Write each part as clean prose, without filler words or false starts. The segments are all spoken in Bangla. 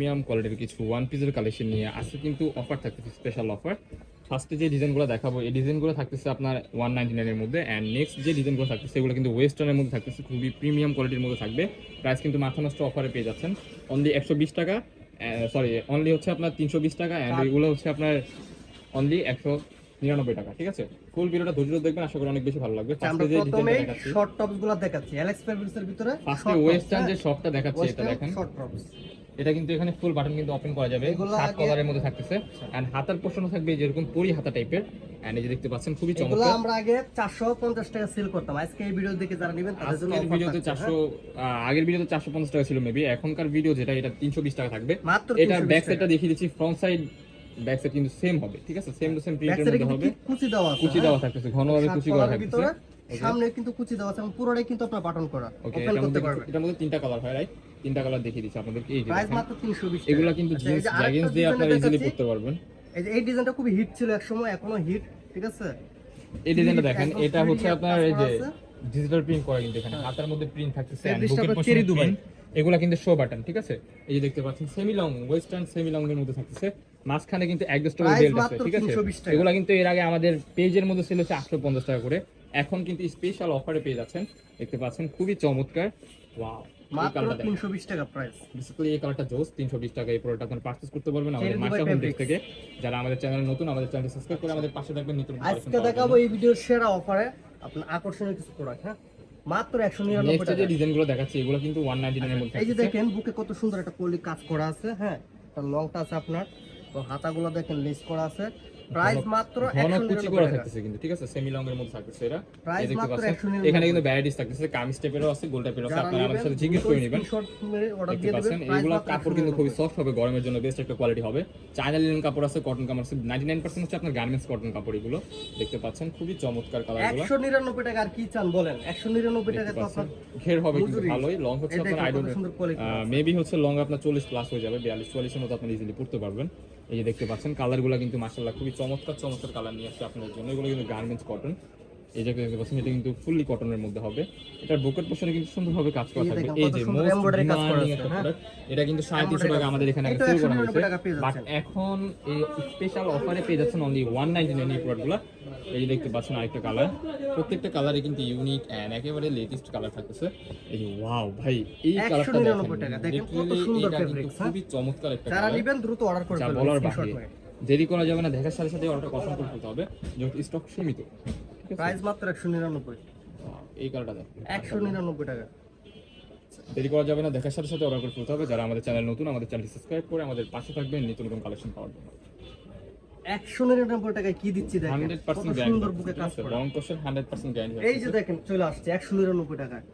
প্রিমিয়াম কোয়ালিটির কিছু ওয়ান পিসের কালেকশন নিয়ে আজকে কিন্তু অফার থাকতেছে, স্পেশাল অফার। ফার্স্টে যে ডিজাইনগুলো দেখাবো এই ডিজাইনগুলো থাকতেছে আপনার 199 এর মধ্যে, অ্যান্ড নেক্সট যে ডিজাইনগুলো থাকতেছে সেগুলো কিন্তু ওয়েস্টার্নের মধ্যে থাকতেছে, খুবই প্রিমিয়াম কোয়ালিটির মধ্যে থাকবে। প্রাইস কিন্তু মাথা নষ্ট অফারে পেয়ে যাচ্ছেন অনলি 120 টাকা, সরি অনলি হচ্ছে আপনার 320 টাকা, অ্যান্ড এগুলো হচ্ছে আপনার অনলি 199 টাকা। ঠিক আছে, ফুল ভিডিওটা ধৈর্য ধরে দেখবেন, আশা করি অনেক বেশি ভালো লাগবে। আমরা প্রথমে শর্ট টপস গুলো দেখাচ্ছি, এলএক্স ফেব্রিক্সের ভিতরে ফার্স্টে ওয়েস্টার্ন যে শর্টটা দেখাচ্ছি এটা দেখেন, শর্ট টপস। এটা কিন্তু এখানে ফুল বাটন কিন্তু ওপেন করা যাবে, সাত কালারের মধ্যে থাকতেছে, এন্ড হাতার পোর্শনও থাকবে যেরকম পরি হাতা টাইপের, এন্ড এই যে দেখতে পাচ্ছেন খুবই চমৎকার। এগুলো আমরা আগে 450 টাকা সেল করতাম, আজকে এই ভিডিও দেখে যারা নেবেন তাদের জন্য অফার ভিডিওতে 400, আগের ভিডিওতে 450 টাকা ছিল মেবি, এখনকার ভিডিও যেটা এটা 320 টাকা থাকবে। এটার ব্যাক সাইডটা দেখিয়ে দিচ্ছি, ফ্রন্ট সাইড ব্যাক সাইড কিন্তু সেম হবে। ঠিক আছে, সেম টু সেম প্রিন্টের মধ্যে হবে, কুচি দেওয়া থাকতেছে, ঘনভাবে কুচি করা থাকতেছে, সামনে কিন্তু কুচি দেওয়া আছে এবং পুরোটাই কিন্তু আপনার বাটন করা, ওপেন করতে পারবেন। এটার মধ্যে তিনটা কালার হয়, রাইট? তিনটা কালার দেখিয়ে দিচ্ছি আপনাদেরকে। এই যে প্রাইস মাত্র 320 টাকা। এগুলা কিন্তু জিন্স জ্যাগিন্স দিয়ে আপনারা ইজিলি পরতে পারবেন। এই যে এই ডিজাইনটা খুবই হিট ছিল এক সময়, এখনো হিট। ঠিক আছে, এই ডিজাইনটা দেখেন, এটা হচ্ছে আপনার এই যে ডিজিটাল প্রিন্ট করা, কিন্তু এখানে হাতার মধ্যে প্রিন্ট থাকতেছে, এন্ড বুকের পোর্শনে প্রিন্ট। এগুলা কিন্তু শো বাটন। ঠিক আছে, এই যে দেখতে পাচ্ছেন semi long, western semi long এর মধ্যে থাকতেছে, মাঝখানে কিন্তু অ্যাডজাস্টেবল বেল্ট আছে। ঠিক আছে, এগুলা কিন্তু এর আগে আমাদের পেজের মধ্যে ছিল 850 টাকা করে, এখন কিন্তু স্পেশাল অফারে পেয়ে যাচ্ছেন। দেখতে পাচ্ছেন খুবই চমৎকার, ওয়াও, মাত্র 320 টাকা প্রাইস। বেসিক্যালি এই কালারটা জোস। 320 টাকা এই প্রোডাক্ট আপনারা পারচেজ করতে পারবেন আমাদের মাশা হোম টেক্স থেকে। যারা আমাদের চ্যানেলে নতুন, আমাদের চ্যানেলটি সাবস্ক্রাইব করে আমাদের পাশে থাকবেন নিত্য নতুন আজকে দেখাবো এই ভিডিওর সেরা অফারে আপনার আকর্ষণীয় কিছু প্রোডাক্ট। হ্যাঁ, মাত্র 199 টাকা। যে ডিজাইনগুলো দেখাচ্ছি এগুলো কিন্তু 199 এর মধ্যে। এই যে দেখেন বুকে কত সুন্দর একটা পলি কাজ করা আছে। হ্যাঁ, তার লংটা আছে আপনার, তো হাতাগুলো দেখেন লেস করা আছে। প্রাইস মাত্র 199 করা থাকতেছে কিন্তু। ঠিক আছে, সেমি লং এর মধ্যে থাকতেছে এটা। প্রাইস মাত্র 199। এখানে কিন্তু ভ্যারাইটিস থাকতেছে, কামিজ টাইপেরও আছে, গোল টাইপেরও আছে, আপনারা আমাদের সাথে জিজ্ঞেস করে নেবেন। শর্ট মেরে অর্ডার দিয়ে দিবেন। এগুলো কাপড় কিন্তু খুবই সফট হবে, গরমের জন্য বেস্ট একটা কোয়ালিটি হবে। চায়না লিনেন কাপড় আছে, কটন কাপড় আছে, 99% হচ্ছে আপনার গার্মেন্টস কটন কাপড়। এগুলো দেখতে পাচ্ছেন খুবই চমৎকার কালারগুলো। 199 টাকা আর কি চান বলেন? 199 টাকা তো আপনার ঘের হবে কিন্তু ভালোই। লং হচ্ছে আপনার আই ডোন্ট মেবি হচ্ছে লং আপনার 40 প্লাস হয়ে যাবে, 42 44 এর মতো আপনি ইজিলি পড়তে পারবেন। এই যে দেখতে পাচ্ছেন কালারগুলো কিন্তু মাশাআল্লাহ খুবই চমৎকার চমৎকার কালার নিয়ে আসছে আপনাদের জন্য। এগুলো কিন্তু গার্মেন্টস কটন। এই যে দেখতে পাচ্ছেন এটা কিন্তু ফুললি কটনের মধ্যে হবে। এটার বুকের পোর্শনে কিন্তু সুন্দরভাবে কাজ করা থাকবে। এই যে এমব্রয়ডারি কাজ করা আছে, এটা কিন্তু 350 টাকা আমাদের এখানে সেল করা হয়েছে, বাট এখন এই স্পেশাল অফারে পেয়ে যাচ্ছেন অনলি 199 এই প্রোডাক্টগুলো। এই যে দেখতে পাচ্ছেন আরেকটা কালার, প্রত্যেকটা কালারে কিন্তু ইউনিক এন্ড একেবারে লেটেস্ট কালার থাকতেছে। এই যে ওয়াও ভাই, এই কালারটা 199 টাকা দেখেন, কত সুন্দর ফেব্রিক, খুবই চমৎকার একটা যারা নেবেন দ্রুত অর্ডার করে ফেলুন, বলার বাইরে। দেরি করা যাবে না, দেখার সাথে সাথে অর্ডারটা কনফার্ম করে ফেলতে হবে, যেহেতু স্টক সীমিত। প্রাইস মাত্র 199। এই কালারটা দেখেন 199 টাকা। দেরি করা যাবে না, দেখার সাথে সাথে অর্ডার করে ফেলতে হবে। যারা আমাদের চ্যানেল নতুন, আমাদের চ্যানেলটি সাবস্ক্রাইব করে আমাদের পাশে থাকবেন নিত্য নতুন কালেকশন পাওয়ার জন্য। 199 টাকায় কি দিচ্ছি দেখেন, 100% সুন্দর বুকে কাজ করা, লং কোশ্চেন 100% গ্যারান্টি। এই যে দেখেন চলে আসছে 199 টাকায়।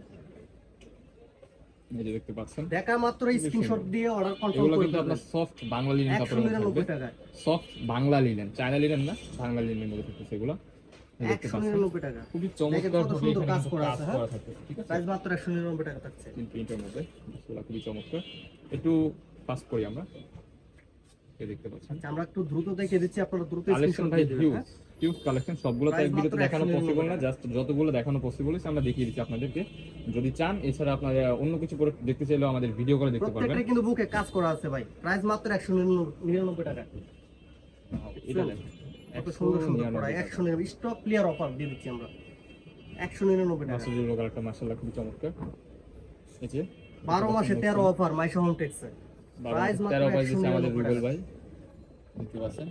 এই যে দেখতে পাচ্ছেন, দেখা মাত্র স্ক্রিনশট দিয়ে অর্ডার কনফার্ম এগুলো করে কিন্তু আপনার সফট বাংলা লিনেন কাপড়ের মধ্যে থাকবে। 199 টাকায় soft Bangla linen, China linen না, বাংলা লিনেনের মধ্যে থাকছে এগুলো। 199 টাকা, খুবই চমৎকার ভাবে এখানে কাজ করা আছে। ঠিক আছে, প্রাইস মাত্র 199 টাকা থাকছে। প্রিন্টের মধ্যে এগুলো খুবই চমৎকার। একটু ফাস্ট করি আমরা, এই দেখতে পাচ্ছেন। আমরা একটু দ্রুত দেখিয়ে দিচ্ছি, আপনারা দ্রুত কালেকশন ভাই হিউজ কালেকশন, সবগুলো তো এক ভিডিওতে দেখানো পসিবল না, জাস্ট যতগুলো দেখানো পপসিবল আছে আমরা দেখিয়ে দিচ্ছি আপনাদেরকে। যদি চান এছাড়া আপনারা অন্য কিছু করে দেখতে চাইলেও আমাদের ভিডিও করে দেখতে পারবেন। প্রত্যেকটা কিন্তু বুকে কাজ করা আছে ভাই, প্রাইস মাত্র 199 টাকা। এটা দেখেন কত সুন্দর সুন্দর পড়া, 199 স্টক ক্লিয়ার অফার দিয়ে দিচ্ছি আমরা 199 টাকা। মাসুদুল কালারটা মাশাআল্লাহ খুবই চমৎকার। এই যে 12 মাসে 13 অফার মাইশা হোম টেক্সে, প্রাইস মাত্র 199 আমাদের রুবেল ভাই দেখতে পাচ্ছেন।